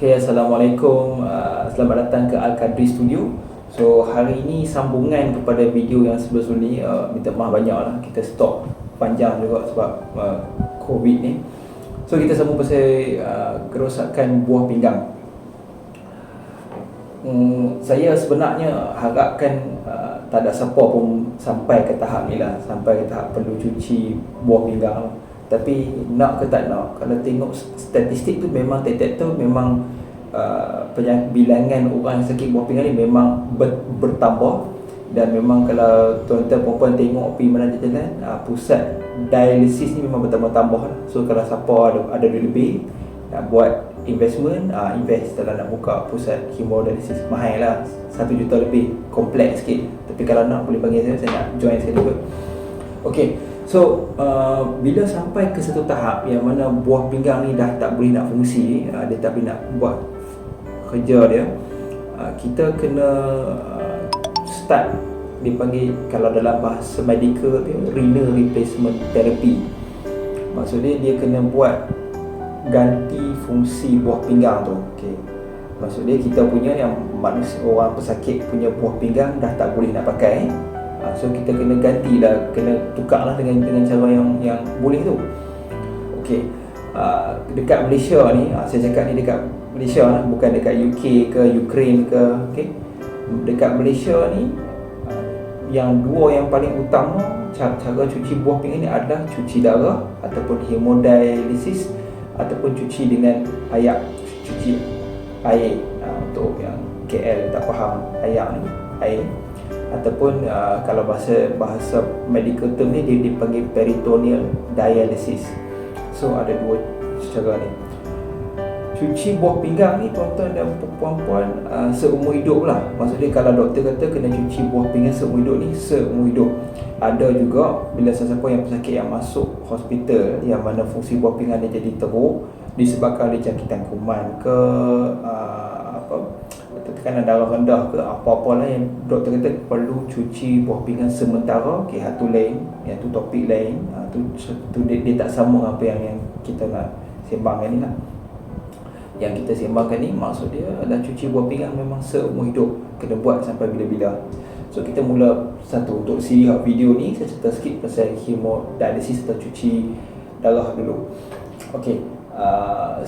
Okay, Assalamualaikum. Selamat datang ke Al-Qadri Studio. So, hari ini sambungan kepada video yang sebelum ni. Minta maaf banyak lah, kita stop panjang juga sebab COVID ni. So, kita sambung pasal kerosakan buah pinggang. Saya sebenarnya harapkan tak ada siapa pun sampai ke tahap ni lah, sampai ke tahap perlu cuci buah pinggang. Tapi nak ke tak nak, kalau tengok statistik tu memang tiap-tiap tu memang bilangan orang yang sakit buah pinggang ni memang bertambah. Dan memang kalau tuan-tuan perempuan tengok pergi mana jalan, pusat dialisis ni memang bertambah-tambah lah. So kalau siapa ada duit lebih nak buat investment, invest dalam nak buka pusat hemodialisis. Mahal lah, 1 juta lebih, kompleks sikit. Tapi kalau nak boleh panggil saya nak join sekali juga. Okay, so bila sampai ke satu tahap yang mana buah pinggang ni dah tak boleh nak fungsi, dia tak boleh nak buat kerja dia, kita kena start, dipanggil kalau dalam bahasa medical tu renal replacement therapy. Maksudnya dia kena buat ganti fungsi buah pinggang tu. Okay, maksudnya kita punya yang manusia, orang pesakit punya buah pinggang dah tak boleh nak pakai. So kita kena gantilah, kena tukarlah dengan cara yang boleh tu. Okey. Dekat Malaysia ni, saya cakap ni dekat Malaysia lah, bukan dekat UK ke Ukraine ke. Okey. Dekat Malaysia ni yang dua yang paling utama cara cuci buah pinggang ni adalah cuci darah ataupun hemodialisis, ataupun cuci dengan air, cuci air. Untuk yang KL tak faham air ni, air, ataupun kalau bahasa medical term ni dia dipanggil peritoneal dialysis. So ada dua cara ni. Cuci buah pinggang ni tuan-tuan dan puan-puan seumur hidup lah. Maksudnya kalau doktor kata kena cuci buah pinggang seumur hidup ni, seumur hidup. Ada juga bila sesiapa yang pesakit yang masuk hospital yang mana fungsi buah pinggang dia jadi teruk disebabkan oleh jangkitan kuman ke tekanan darah rendah ke apa-apalah, yang doktor kata perlu cuci buah pinggang sementara. Okay, itu lain, yang tu topik lain. Dia tak sama apa yang kita nak sembangkan ni lah. Yang kita sembangkan ni maksud dia adalah cuci buah pinggang memang seumur hidup, kena buat sampai bila-bila. So kita mula satu, untuk siri video ni saya cerita sikit pasal hemodialisis atau cuci darah dulu. Okey,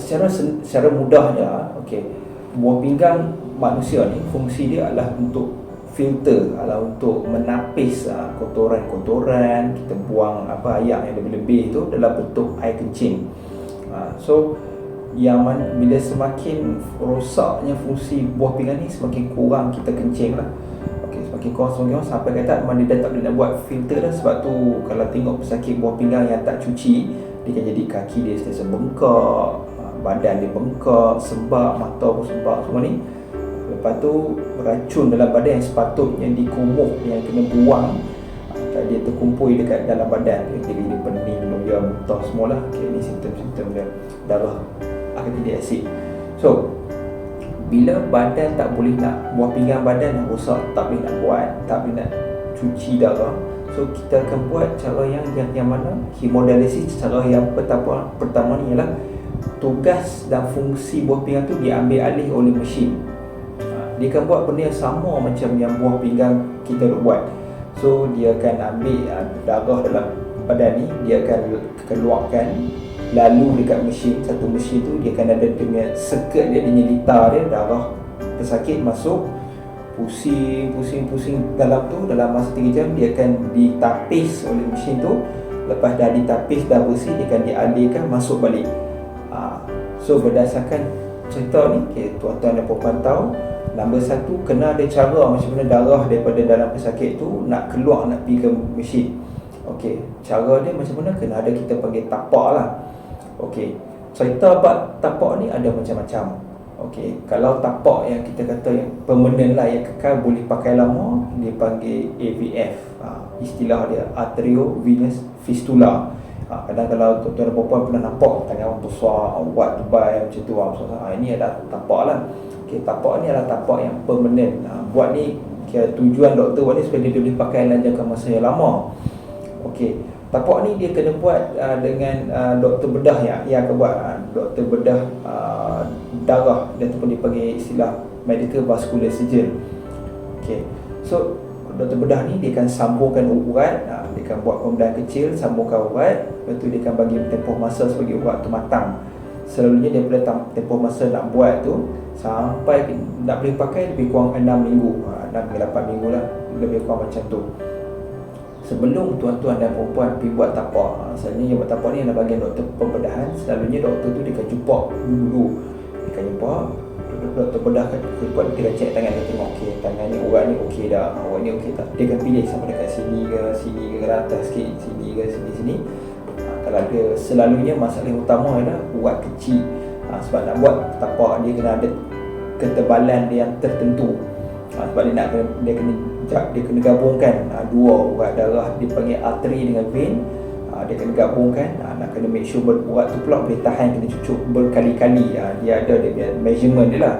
secara mudahnya, okey, buah pinggang manusia ni fungsi dia adalah untuk filter, adalah untuk menapis kotoran-kotoran, kita buang air yang lebih-lebih tu dalam bentuk air kencing. So yang mana bila semakin rosaknya fungsi buah pinggang ni, semakin kurang kita kencing lah. Okey, semakin kurang sampai kata mana dia tak boleh nak buat filter dah. Sebab tu kalau tengok pesakit buah pinggang yang tak cuci, dia kan jadi kaki dia sentiasa bengkak, badan dia bengkak, sembab, mata pun sembab semua ni. Lepas tu racun dalam badan yang sepatutnya dikumuh, yang kena buang, dia terkumpul dekat dalam badan. Jadi dia pening, loya, muntah semualah. Okay, ni simptom-simptom dia darah aktidik asid. So bila badan tak boleh nak, buah pinggang badan dah rosak, tak boleh nak buat, tak boleh nak cuci darah, so kita akan buat cara yang mana hemodialisis. Cara yang pertama ni ialah tugas dan fungsi buah pinggang tu diambil alih oleh mesin. Dia akan buat benda yang sama macam yang buah pinggang kita nak buat. So dia akan ambil darah dalam badan ni, dia akan keluarkan, lalu dekat mesin, satu mesin tu dia akan ada punya circuit dia, litar dia, darah pesakit masuk, pusing dalam tu, dalam masa 3 jam dia akan ditapis oleh mesin tu. Lepas dah ditapis, dah bersih, dia akan dialihkan masuk balik. So berdasarkan cerita ni, okay, tuan-tuan dan puan-puan tahu, nombor 1, kena ada cara macam mana darah daripada dalam pesakit tu nak keluar, nak pergi ke mesin. Okey, cara dia macam mana, kena ada, kita panggil tapak lah. Okey, cerita bab tapak ni ada macam-macam. Okey, kalau tapak yang kita kata yang permanent lah, yang kekal boleh pakai lama, dia panggil AVF. Istilah dia arteriovenous fistula. Kadang kalau tuan-tuan dan puan pernah nampak tangan orang besar, buat tebal macam tu, ini adalah tapak lah. Okey, tapak ni adalah tapak yang permanent. Buat ni tujuan doktor buat ni supaya dia boleh pakai dalam jangka masa yang lama. Okey, Tapak ni dia kena buat dengan doktor bedah yang akan buat, doktor bedah darah, dia ataupun dipanggil istilah medical vascular surgeon. Okay. So doktor bedah ni dia akan sambungkan urat, dia akan buat pembedahan kecil, sambungkan urat, lepas tu dia akan bagi tempoh masa sebagai urat tu matang. Selalunya daripada tempoh masa nak buat tu sampai nak boleh pakai lebih kurang 6 minggu, 6 hingga 8 minggu lah, lebih kurang macam tu. Sebelum tuan-tuan dan perempuan pergi buat tapak, selalunya yang buat tapak ni adalah bahagian doktor pembedahan. Selalunya doktor tu dia akan jumpa dulu, dia akan jumpa doktor bedah, dia akan cek tangan dia, tengok okey, tangan ni, urat ni okey dah, urat ni okey tak. Dia akan pilih sama dekat sini ke atas sikit, sini ke sini. Kalau ada, selalunya masalah yang utama adalah urat kecil. Sebab nak buat tapak dia kena ada ketebalan yang tertentu. Sebab dia kena gabungkan dua urat darah, dipanggil arteri dengan vein. Dia kena gabungkan, nak kena make sure urat tu pula boleh tahan, kena cucuk berkali-kali. Dia ada dia measurement dia lah.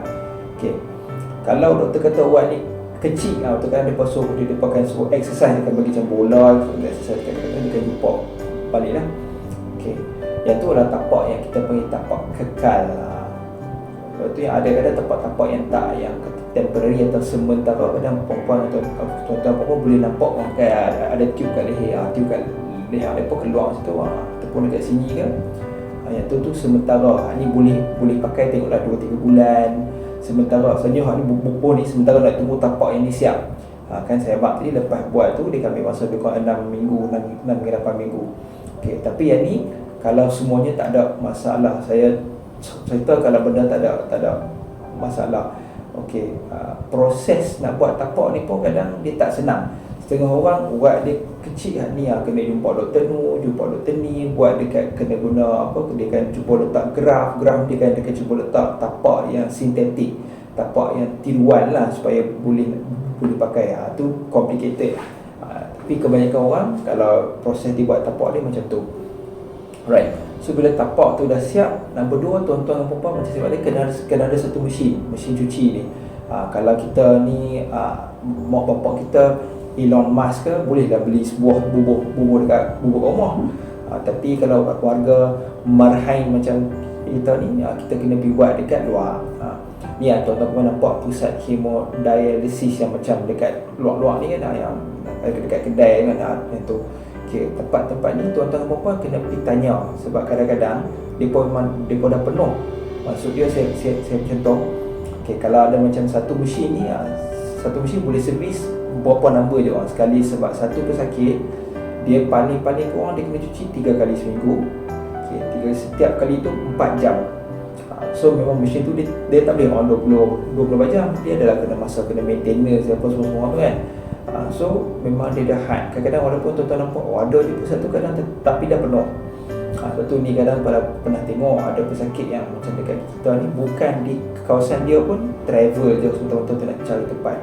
Okay. Kalau doktor kata urat ni kecil, doktor kan dia pakai suruh exercise, dia akan bagi macam bola, exercise dia akan jumpa balik lah. Okay. Yang tu adalah tapak yang kita panggil tapak kekal. Lepas tu yang ada kadang tapak-tapak yang tak, yang temporary atau sementara. Kadang perempuan atau tuan-tuan perempuan boleh nampak ada tube kat leher, tube kat leher dia pun keluar situ, ataupun dekat sini kan. Yang tu sementara. Ni boleh pakai, tengoklah 2-3 bulan. Sementara sebenarnya ni bubuh ni sementara nak tunggu tapak yang ni siap. Kan saya abang tadi lepas buat tu dia ambil masa lebih kurang 6 minggu, 6 hingga 8 minggu. Okey, tapi yang ni kalau semuanya tak ada masalah, saya cerita kalau benda tak ada masalah. Okey, proses nak buat tapak ni pun kadang dia tak senang. Setengah orang urat dia kecil ni, kena jumpa doktor nu, jumpa doktor ni, buat dekat kena guna apa, dia kan cuba letak graf dia kan cuba letak tapak yang sintetik, tapak yang tiruan lah supaya boleh pakai. Tu complicated. Tapi kebanyakan orang kalau proses dibuat tapak dia macam tu. Right. So bila tapak tu dah siap, nombor 2, tuan-tuan dan puan macam saya kata, kena ada satu mesin cuci ni. Kalau kita ni mak bapak kita Elon Musk ke, bolehlah beli sebuah bubur dekat rumah. Tapi kalau warga marhain macam kita ni, kita kena pergi buat dekat luar. Ni tuan-tuan pun nampak pusat hemodialisis yang macam dekat luar-luar ni kan, yang dekat kedai kan, yang tu. Okay, tempat-tempat ni tuan-tuan dan puan kena pergi tanya, sebab kadang-kadang mereka dah penuh. Maksud dia saya contoh. Okay, kalau ada macam satu mesin ni, satu mesin boleh servis berapa number je orang sekali, sebab satu pesakit dia paling kurang dia kena cuci 3 kali seminggu. Okay, setiap kali tu 4 jam. So memang mesin tu dia tak boleh orang 24 jam. Dia adalah kena masa, kena maintenance apa semua tu kan. So memang dia dah hard. Kadang-kadang walaupun tuan-tuan nampak ada je pusat tu kadang, tapi dah penuh. Sebab tu ni kadang pernah tengok ada pesakit yang macam dekat kita ni, bukan di kawasan dia pun, travel je betul-betul nak cari tempat.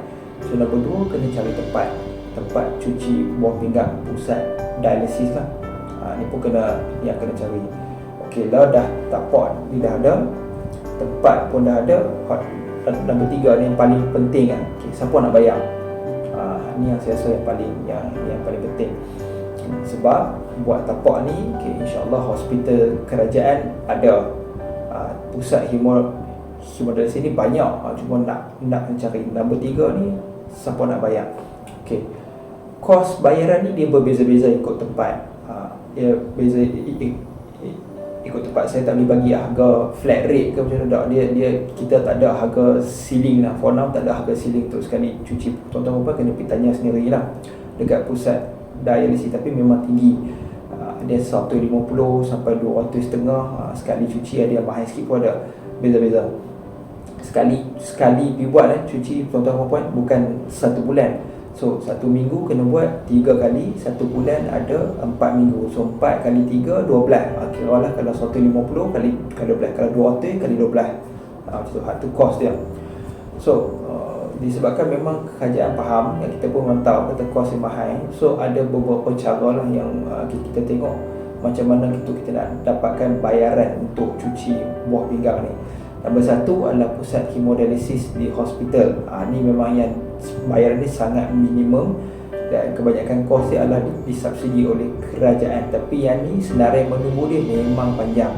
So nombor 2, kena cari tempat cuci buah pinggang, pusat dialisis lah. Ni pun kena cari. Okey lah, dah tapak ni dah ada, tempat pun dah ada. Nombor 3 ni yang paling penting kan. Okay, siapa nak bayar? Ni yang saya rasa yang paling penting. Sebab buat tapak ni, okay, insya-Allah hospital kerajaan ada, pusat hemodialisis ni banyak. Cuma nak cari. Nombor 3 ni siapa nak bayar? Okey. Kos bayaran ni dia berbeza-beza ikut tempat. Dia beza ikut tempat. Saya tak boleh bagi harga flat rate ke macam mana. Kita tak ada harga ceiling lah. For now tak ada harga ceiling untuk sekali cuci. Tuan-tuan kena pergi tanya sendiri lah dekat pusat dialisis. Tapi memang tinggi. Dia 150 sampai 200 setengah sekali cuci. Ada yang mahal sikit pun ada. Beza-beza. Sekali pergi buat cuci tuan-tuan puan, bukan 1 bulan. So 1 minggu kena buat 3 kali, 1 bulan ada 4 minggu. So 4 kali 3, 12. Kira lah kalau 150 kali 12, kalau 200 kali 12. Macam tu, tu kos dia. So disebabkan memang kerajaan faham, yang kita pun memang tahu kata kos yang mahal. So ada beberapa cara lah yang kita tengok macam mana kita nak dapatkan bayaran untuk cuci buah pinggang ni. Nombor 1 adalah pusat hemodialisis di hospital. Ni memang yang bayaran ni sangat minimum, dan kebanyakan kos dia adalah disubsidi oleh kerajaan. Tapi yang ni senarai menunggu dia memang panjang.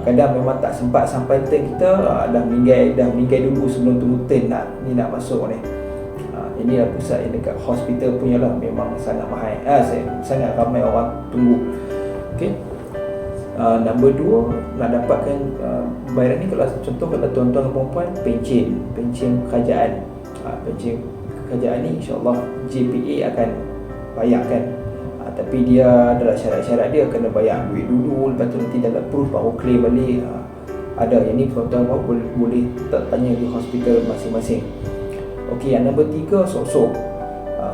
Kadang memang tak sempat sampai turn kita, dah meninggal dulu sebelum tunggu turn nak masuk ni. Inilah pusat yang dekat hospital punya lah, memang sangat mahal. Sangat ramai orang tunggu. Okay. Nombor 2, nak dapatkan bayaran ni, kalau contoh kalau tuan-tuan dan perempuan pencen kerajaan. Pencen kerajaan ni insya-Allah JPA akan bayarkan. Tapi dia adalah syarat-syarat dia, kena bayar duit dulu, lepas tu nanti dah approve baru claim balik. Ada yang ni tuan-tuan boleh tanya di hospital masing-masing. Okey, yang nombor 3, sok-sok.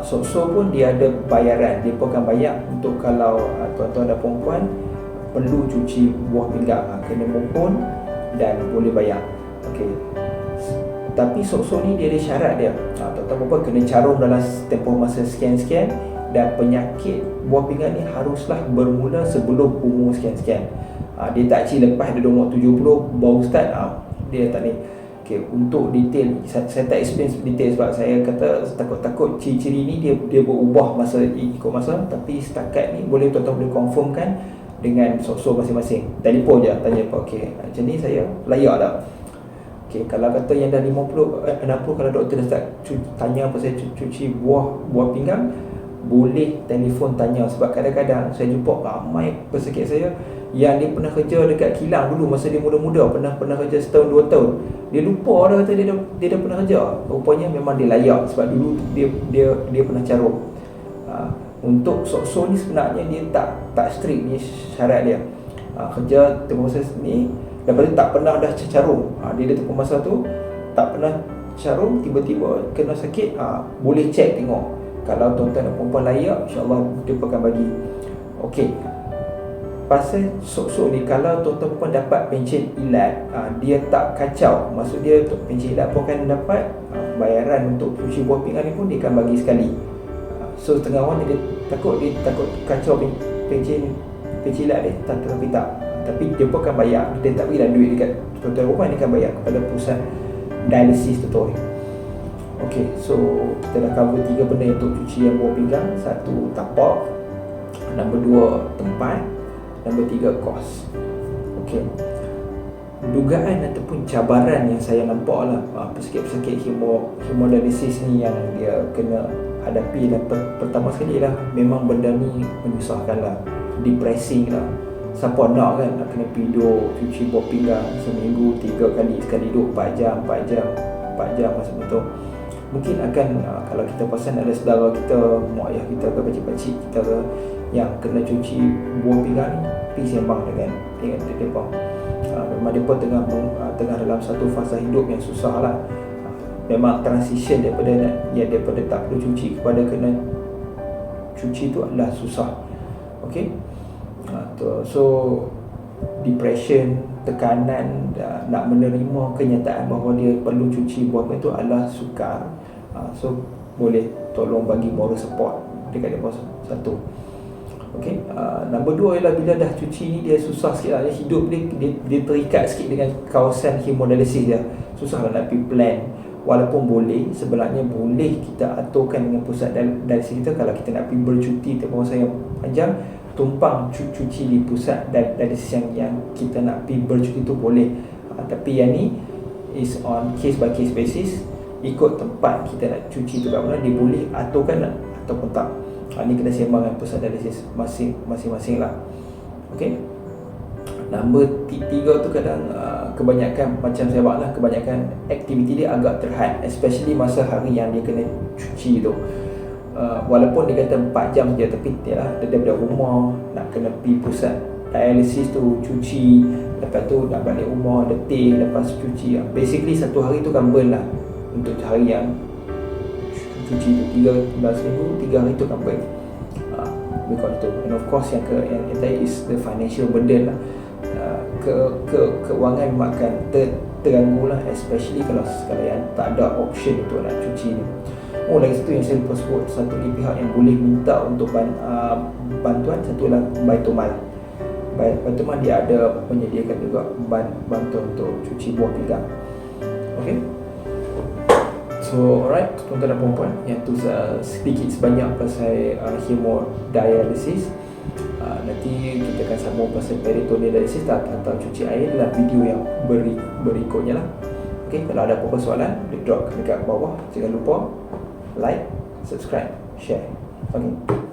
Sok-sok pun dia ada bayaran. Dia pun akan bayar untuk kalau tuan-tuan dan perempuan perlu cuci buah pinggang, kena mohon dan boleh bayar. Okey. Tapi sok-sok ni dia ada syarat dia. Tuan-tuan perempuan kena carum dalam tempoh masa sekian-sekian, dan penyakit buah pinggang ni haruslah bermula sebelum umur sekian-sekian. Dia tak lepas dia umur 70 baru start. Dia tak ni. Okay, untuk detail saya tak explain detail sebab saya kata takut ciri-ciri ni dia berubah masa ikut masa. Tapi setakat ni boleh tuan-tuan boleh confirmkan dengan sok-sok masing-masing. Telefon je tanya apa, okey macam ni saya layak tak. Okey, kalau kata yang dah 50 60, kalau doktor dah start tanya apa saya cuci buah pinggang, boleh telefon tanya. Sebab kadang-kadang saya jumpa ramai pesakit saya yang dia pernah kerja dekat kilang dulu masa dia muda-muda, pernah kerja setahun 2 tahun. Dia lupa dah kata dia dah pernah kerja. Rupanya memang dia layak sebab dulu dia pernah carum. Untuk sok-sok ni sebenarnya dia tak strict ni syarat dia. Kerja tempoh masa ni, lepas tu tak pernah dah carum. Dia tempoh masa tu tak pernah carum, tiba-tiba kena sakit, boleh check tengok. Kalau tuan-tuan dan perempuan layak, insya-Allah dia akan bagi. Okey. Pasal sok-sok ni, kalau tuan-tuan perempuan dapat pencen ilat, dia tak kacau. Maksud dia pencen ilat pun akan dapat bayaran untuk cuci buah pinggang ni pun dia akan bagi sekali. So setengah orang dia takut kacau pencen ilat dia, tapi tak. Tapi dia pun akan bayar. Dia tak bagi duit dekat tuan-tuan perempuan, dia akan bayar kepada pusat dialisis tu. Okey, so kita dah cover 3 benda untuk cucian buah pinggang. 1, tapak. Nombor 2, tempat. Nombor 3, kos. Okey. Dugaan ataupun cabaran yang saya nampak lah, pesakit-pesakit hemodialisis ni yang dia kena hadapi, dan pertama sekali lah memang benda ni menyusahkan lah, depressing lah. Siapa nak kan nak kena tidur cuci buah pinggang seminggu 3 kali, sekali duduk 4 jam masa betul. Mungkin akan kalau kita perasan ada saudara kita, mak ayah kita ke pakcik-pakcik kita ke yang kena cuci buah pinggang ni, pergi sembang dengan mereka. Memang mereka tengah dalam satu fasa hidup yang susah lah. Memang transition daripada tak perlu cuci kepada kena cuci tu adalah susah. Okay. So depression, tekanan, nak menerima kenyataan bahawa dia perlu cuci buah pinggang tu adalah sukar. So boleh tolong bagi moral support dekat dia satu. Okey, nombor 2 ialah bila dah cuci ni dia susah sikit lah. Hidup dia terikat sikit dengan kawasan hemodialisis dia. Susah lah nak pergi plan. Walaupun sebenarnya boleh kita aturkan dengan pusat dialisis kita. Kalau kita nak pergi bercuti tempoh masa yang panjang, tumpang cuci di pusat dialisis yang kita nak pergi bercuti tu boleh. Tapi yang ni is on case by case basis. Ikut tempat kita nak cuci tu kat mana, dia boleh aturkan ataupun tak. Ni kena sembang dengan pusat dialisis masing-masing lah. Okay. Nombor 3 tu kadang kebanyakan, macam saya buat lah, kebanyakan aktiviti dia agak terhad, especially masa hari yang dia kena cuci tu. Walaupun dia kata 4 jam je, tapi dia daripada rumah nak kena pergi pusat dialisis tu cuci, lepas tu nak balik rumah letih, lepas cuci. Basically satu hari tu kan burn lah untuk hari yang cuci tu. 3 seminggu, 3 hari tu kan burn. Because tu. And of course yang tadi is the financial burden lah. Keuangan memang akan terganggu lah, especially kalau yang tak ada option untuk nak cuci ni. Lagi satu yang saya lupa sebut, satu lagi pihak yang boleh minta untuk bantuan, satu lah Baitul Mal. Baitul Mal dia ada menyediakan juga bantuan untuk cuci buah pinggang. Okay. So alright, tuan-tuan dan puan-puan, yang tu sedikit sebanyak pasal hemodialysis. Nanti kita akan sambung pasal peritoneal dialysis atau cuci air dalam video yang berikutnya lah. Okay, kalau ada apa-apa soalan, drop dekat bawah. Jangan lupa like, subscribe, share. Okay.